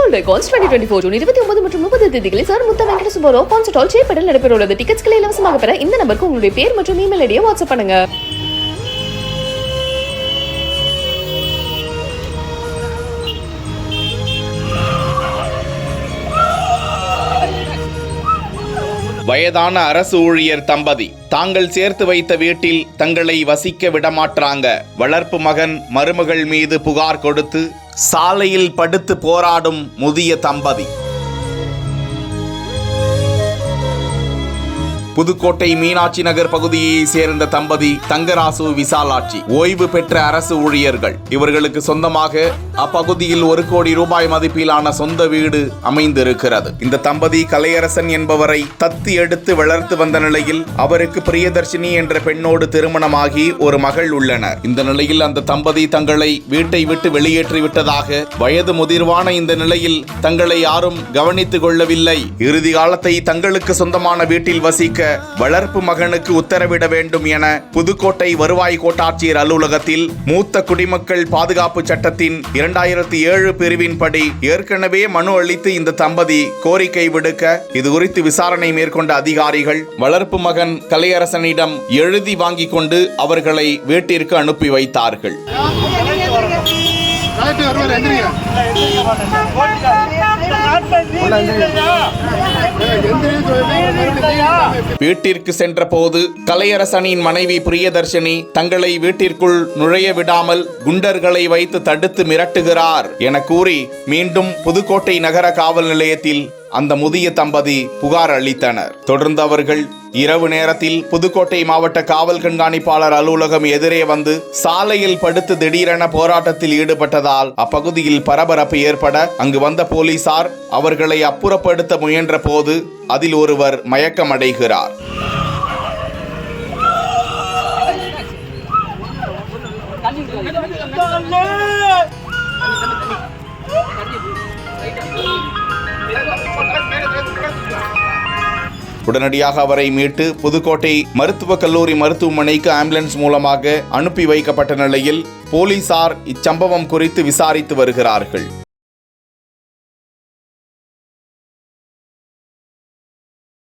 All Records 2024 June 29 மற்றும் 30 தேதிகளில் sir முத்த வெங்கட சுப்பராவ் கான்சர்ட் ஹால் சேப்படல் நடைபெற உள்ளது. டிக்கெட்ஸ்களை இலவசமாக பெற இந்த நம்பருக்கு உங்களுடைய பேர் மற்றும் இமெயில் ஐடியை வாட்ஸ்அப் பண்ணுங்க. வயதான அரசு ஊழியர் தம்பதி தாங்கள் சேர்த்து வைத்த வீட்டில் தங்களை வசிக்க விடமாற்றாங்க. வளர்ப்பு மகன் மருமகள் மீது புகார் கொடுத்து சாலையில் படுத்து போராடும் முதிய தம்பதி. புதுக்கோட்டை மீனாட்சி நகர் பகுதியை சேர்ந்த தம்பதி தங்கராசு விசாலாட்சி ஓய்வு பெற்ற அரசு ஊழியர்கள். இவர்களுக்கு சொந்தமாக அப்பகுதியில் 1 கோடி ரூபாய் மதிப்பிலான சொந்த வீடு அமைந்திருக்கிறது. இந்த தம்பதி கலையரசன் என்பவரை தத்து எடுத்து வளர்த்து வந்த நிலையில் அவருக்கு பிரியதர்ஷினி என்ற பெண்ணோடு திருமணமாகி ஒரு மகள் உள்ளனர். இந்த நிலையில் அந்த தம்பதி தங்களை வீட்டை விட்டு வெளியேற்றி விட்டதாக, வயது முதிர்வான இந்த நிலையில் தங்களை யாரும் கவனித்துக் கொள்ளவில்லை. இறுதி காலத்தை தங்களுக்கு சொந்தமான வீட்டில் வசிக்க வளர்ப்பு மகனுக்கு உத்தரவிட வேண்டும் என புதுக்கோட்டை வருவாய் கோட்டாட்சியர் அலுவலகத்தில் மூத்த குடிமக்கள் பாதுகாப்பு சட்டத்தின் 2007 பிரிவின்படி ஏற்கனவே மனு அளித்து இந்த தம்பதி கோரிக்கை விடுக்க, இது குறித்து விசாரணை மேற்கொண்ட அதிகாரிகள் வளர்ப்பு மகன் கலையரசனிடம் எழுதி வாங்கிக் கொண்டு அவர்களை வீட்டிற்கு அனுப்பி வைத்தார்கள். வீட்டிற்கு சென்ற போது கலையரசனின் மனைவி பிரியதர்ஷினி தங்களை வீட்டிற்குள் நுழைய விடாமல் குண்டர்களை வைத்து தடுத்து மிரட்டுகிறார் என கூறி மீண்டும் புதுக்கோட்டை நகர காவல் நிலையத்தில் அந்த முதிய தம்பதி புகார் அளித்தனர். தொடர்ந்து அவர்கள் இரவு நேரத்தில் புதுக்கோட்டை மாவட்ட காவல் கண்காணிப்பாளர் அலுவலகம் எதிரே வந்து சாலையில் படுத்து திடீரென போராட்டத்தில் ஈடுபட்டதால் அப்பகுதியில் பரபரப்பு ஏற்பட அங்கு வந்த போலீசார் அவர்களை அப்புறப்படுத்த முயன்ற போது அதில் ஒருவர் மயக்கமடைகிறார். உடனடியாக அவரை மீட்டு புதுக்கோட்டை மருத்துவக் கல்லூரி மருத்துவமனைக்கு ஆம்புலன்ஸ் மூலமாக அனுப்பி வைக்கப்பட்ட நிலையில் போலீசார் இச்சம்பவம் குறித்து விசாரித்து வருகிறார்கள்.